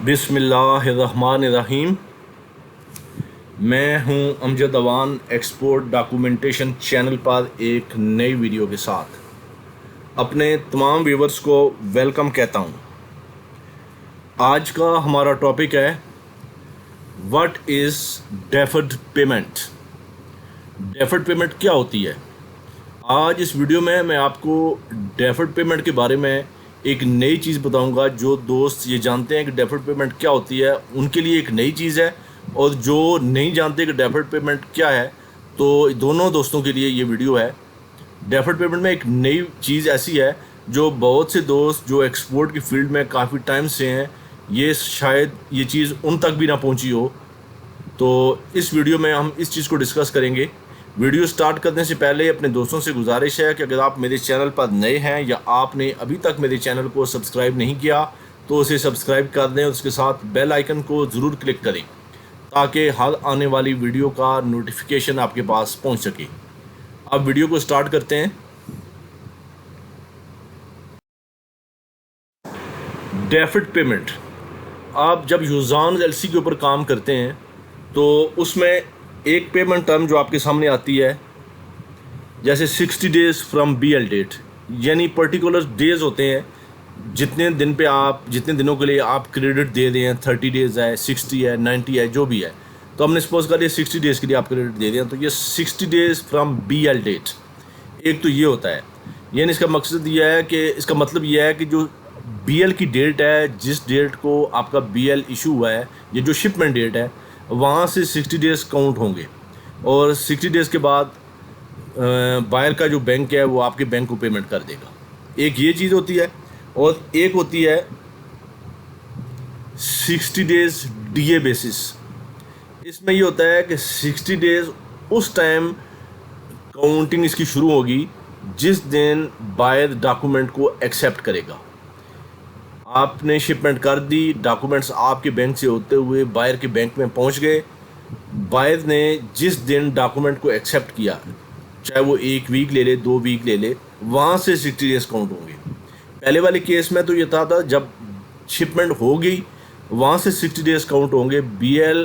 बिस्मिल्लाहिर्रहमानिर्रहीम। मैं हूं Amjad Awan export documentation channel पर एक नई वीडियो के साथ अपने तमाम व्यूवर्स को वेलकम कहता हूं। आज का हमारा टॉपिक है what is deferred payment. Deferred payment क्या होती है? आज इस वीडियो में मैं आपको डेफर्ड पेमेंट के बारे में एक नई चीज़ बताऊंगा। जो दोस्त ये जानते हैं कि डेफर्ड पेमेंट क्या होती है उनके लिए एक नई चीज़ है, और जो नहीं जानते कि डेफर्ड पेमेंट क्या है तो दोनों दोस्तों के लिए ये वीडियो है। डेफर्ड पेमेंट में एक नई चीज़ ऐसी है जो बहुत से दोस्त जो एक्सपोर्ट की फील्ड में काफ़ी टाइम से हैं, ये शायद ये चीज़ उन तक भी ना पहुंची हो। तो इस वीडियो में हम इस चीज़ को डिस्कस करेंगे। वीडियो स्टार्ट करने से पहले अपने दोस्तों से गुजारिश है कि अगर आप मेरे चैनल पर नए हैं या आपने अभी तक मेरे चैनल को सब्सक्राइब नहीं किया तो उसे सब्सक्राइब कर दें और उसके साथ बेल आइकन को ज़रूर क्लिक करें ताकि हर आने वाली वीडियो का नोटिफिकेशन आपके पास पहुंच सके। अब वीडियो को स्टार्ट करते हैं। डेफर्ड पेमेंट, आप जब यूज़ान एलसी के ऊपर काम करते हैं तो उसमें एक पेमेंट टर्म जो आपके सामने आती है, जैसे 60 डेज़ फ्रॉम बीएल डेट, यानी पर्टिकुलर डेज़ होते हैं जितने दिन पे आप जितने दिनों के लिए आप क्रेडिट दे रहे हैं। 30 डेज़ है, 60 है, 90 है, जो भी है। तो हमने सपोज कर लिया 60 डेज़ के लिए आप क्रेडिट दे रहे हैं, तो ये 60 डेज़ फ्रॉम बीएल डेट एक तो ये होता है। यानी इसका मकसद ये है कि इसका मतलब ये है कि जो बीएल की डेट है, जिस डेट को आपका बीएल इशू हुआ है, ये जो शिपमेंट डेट है, वहाँ से 60 डेज़ काउंट होंगे और 60 डेज़ के बाद बायर का जो बैंक है वो आपके बैंक को पेमेंट कर देगा। एक ये चीज़ होती है, और एक होती है 60 डेज़ डीए बेसिस। इसमें ये होता है कि 60 डेज़ उस टाइम काउंटिंग इसकी शुरू होगी जिस दिन बायर डॉक्यूमेंट को एक्सेप्ट करेगा। आपने शिपमेंट कर दी, डॉक्यूमेंट्स आपके बैंक से होते हुए बायर के बैंक में पहुंच गए। बायर ने जिस दिन डॉक्यूमेंट को एक्सेप्ट किया, चाहे वो 1 वीक ले ले, 2 वीक ले ले, वहाँ से 60 डेज़ काउंट होंगे। पहले वाले केस में तो ये था जब शिपमेंट हो गई वहाँ से 60 डेज़ काउंट होंगे। बीएल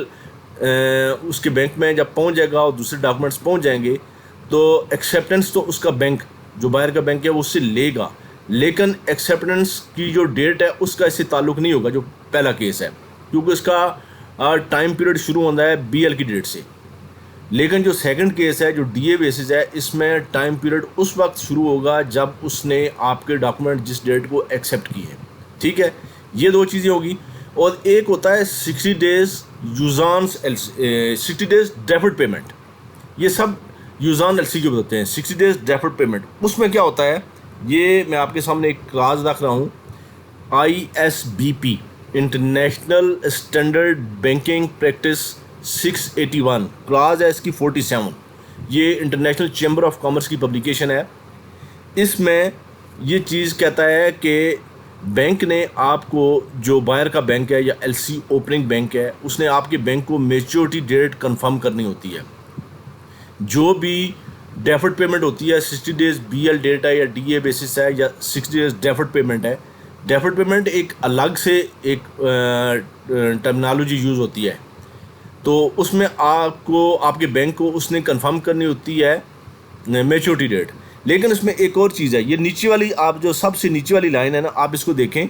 उसके बैंक में जब पहुँच जाएगा और दूसरे डॉक्यूमेंट्स पहुँच जाएंगे तो एक्सेप्टेंस तो उसका बैंक, जो बायर का बैंक है, वो उससे लेगा, लेकिन एक्सेप्टेंस की जो डेट है उसका इससे ताल्लुक़ नहीं होगा जो पहला केस है, क्योंकि उसका टाइम पीरियड शुरू होता है बीएल की डेट से। लेकिन जो सेकंड केस है, जो डीए बेसिस है, इसमें टाइम पीरियड उस वक्त शुरू होगा जब उसने आपके डॉक्यूमेंट जिस डेट को एक्सेप्ट किए। ठीक है, ये दो चीज़ें होगी। और एक होता है 60 डेज़ यूज़ान्स 60 डेज़ डेफर्ड पेमेंट। ये सब यूज़ान एलसी के होते हैं। 60 डेज़ डेफर्ड पेमेंट, उसमें क्या होता है ये मैं आपके सामने एक क्लास रख रहा हूँ। ISBP, international standard banking practice 681 class है इसकी 47। ये इंटरनेशनल चैम्बर ऑफ कॉमर्स की पब्लिकेशन है। इसमें ये चीज़ कहता है कि बैंक ने आपको, जो बायर का बैंक है या एलसी ओपनिंग बैंक है, उसने आपके बैंक को मैच्योरिटी डेट कंफर्म करनी होती है। जो भी डेफर्ड पेमेंट होती है, 60 डेज़ बीएल डेट है या डीए बेसिस है या 60 डेज़ डेफर्ड पेमेंट है। डेफर्ड पेमेंट एक अलग से एक टर्मिनोलॉजी यूज़ होती है, तो उसमें आपको आपके बैंक को उसने कंफर्म करनी होती है मैच्योरिटी डेट। लेकिन इसमें एक और चीज़ है, ये नीचे वाली, आप जो सबसे नीचे वाली लाइन है ना, आप इसको देखें,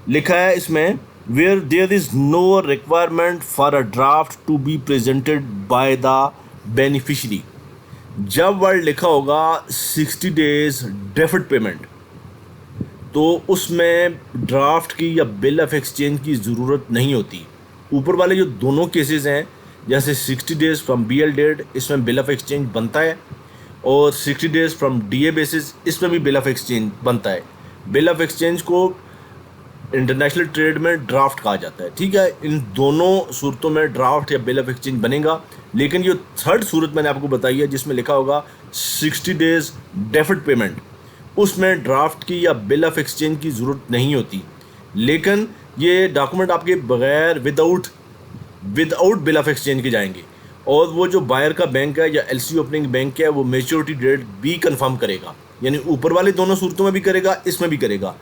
लिखा है इसमें where there is no requirement for a draft to be presented by the beneficiary. जब वर्ड लिखा होगा 60 डेज़ डेफर्ड पेमेंट, तो उसमें ड्राफ्ट की या बिल ऑफ एक्सचेंज की ज़रूरत नहीं होती। ऊपर वाले जो दोनों केसेस हैं, जैसे 60 डेज़ फ्रॉम बीएल डेट, इसमें बिल ऑफ एक्सचेंज बनता है, और 60 डेज़ फ्रॉम डीए बेसिस, इसमें भी बिल ऑफ एक्सचेंज बनता है। बिल ऑफ एक्सचेंज को इंटरनेशनल ट्रेड में ड्राफ्ट कहा जाता है। ठीक है, इन दोनों सूरतों में ड्राफ्ट या बिल ऑफ एक्सचेंज बनेगा। लेकिन जो थर्ड सूरत मैंने आपको बताई है जिसमें लिखा होगा 60 डेज़ डेफर्ड पेमेंट, उसमें ड्राफ्ट की या बिल ऑफ एक्सचेंज की ज़रूरत नहीं होती। लेकिन ये डॉक्यूमेंट आपके बगैर विदाउट बिल ऑफ एक्सचेंज के जाएंगे, और वो जो बायर का बैंक है या एलसी ओपनिंग बैंक है वो मैच्योरिटी डेट भी कंफर्म करेगा। यानी ऊपर वाले दोनों सूरतों में भी करेगा, इसमें भी करेगा।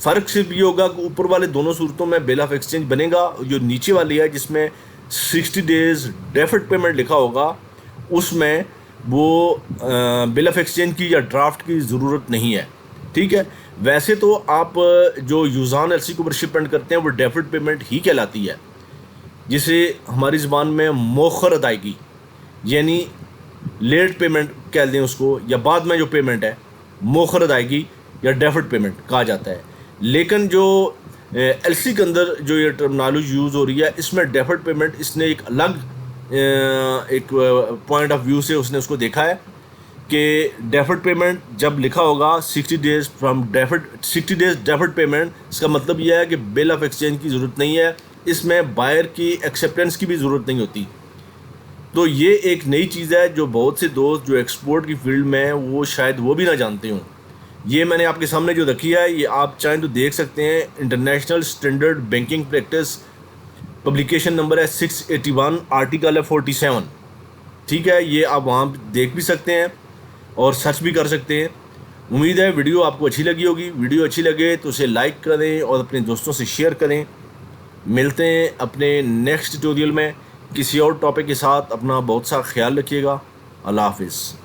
फ़र्क सिर्फ ये होगा कि ऊपर वाले दोनों सूरतों में बिल ऑफ एक्सचेंज बनेगा, जो नीचे वाली है जिसमें 60 डेज़ डेफर्ड पेमेंट लिखा होगा उसमें वो बिल ऑफ एक्सचेंज की या ड्राफ्ट की ज़रूरत नहीं है। ठीक है, वैसे तो आप जो यूज़ान एलसी के ऊपर शिपमेंट करते हैं वो डेफर्ड पेमेंट ही कहलाती है, जिसे हमारी ज़बान में मौखर अदायगी यानी लेट पेमेंट कह दें उसको, या बाद में जो पेमेंट है मौखर अदायगी या डेफर्ड पेमेंट कहा जाता है। लेकिन जो एलसी के अंदर जो ये टर्मिनोलॉजी यूज़ हो रही है इसमें डेफर्ड पेमेंट इसने एक अलग एक पॉइंट ऑफ व्यू से उसने उसको देखा है कि डेफर्ड पेमेंट जब लिखा होगा 60 days from deferred 60 days deferred payment, इसका मतलब यह है कि बिल ऑफ एक्सचेंज की ज़रूरत नहीं है, इसमें बायर की एक्सेप्टेंस की भी ज़रूरत नहीं होती। तो ये एक नई चीज़ है जो बहुत से दोस्त जो एक्सपोर्ट की फील्ड में हैं वो शायद वो भी ना जानते हों। ये मैंने आपके सामने जो रखी है ये आप चाहें तो देख सकते हैं, international standard banking practice publication number है 681, आर्टिकल है 47। ठीक है, ये आप वहाँ देख भी सकते हैं और सर्च भी कर सकते हैं। उम्मीद है वीडियो आपको अच्छी लगी होगी। वीडियो अच्छी लगे तो उसे लाइक करें और अपने दोस्तों से शेयर करें। मिलते हैं अपने नेक्स्ट ट्यूटोरियल में किसी और टॉपिक के साथ। अपना बहुत सा ख्याल रखिएगा। अल्लाह हाफिज़।